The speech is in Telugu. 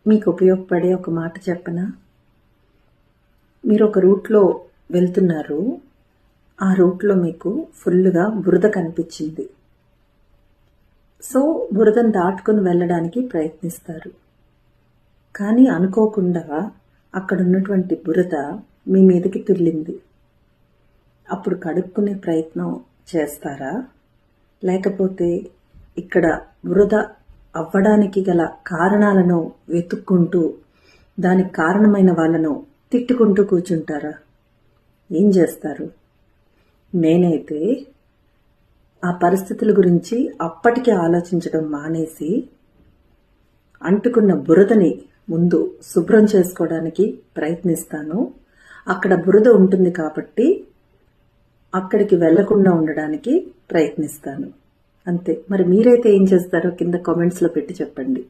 మీకు ఉపయోగపడే ఒక మాట చెప్పనా? మీరు ఒక రూట్లో వెళ్తున్నారు. ఆ రూట్లో మీకు ఫుల్గా బురద కనిపించింది. సో బురదను దాటుకుని వెళ్ళడానికి ప్రయత్నిస్తారు. కానీ అనుకోకుండా అక్కడ ఉన్నటువంటి బురద మీ మీదకి తుల్లింది. అప్పుడు కడుక్కునే ప్రయత్నం చేస్తారా? లేకపోతే ఇక్కడ బురద అవ్వడానికి గల కారణాలను వెతుక్కుంటూ దానికి కారణమైన వాళ్ళను తిట్టుకుంటూ కూర్చుంటారా? ఏం చేస్తారు? నేనైతే ఆ పరిస్థితుల గురించి అప్పటికే ఆలోచించడం మానేసి అంటుకున్న బురదని ముందు శుభ్రం చేసుకోవడానికి ప్రయత్నిస్తాను. అక్కడ బురద ఉంటుంది కాబట్టి అక్కడికి వెళ్లకుండా ఉండడానికి ప్రయత్నిస్తాను. అంతే. మరి మీరైతే ఏం చేస్తారో కింద కామెంట్స్లో పెట్టి చెప్పండి.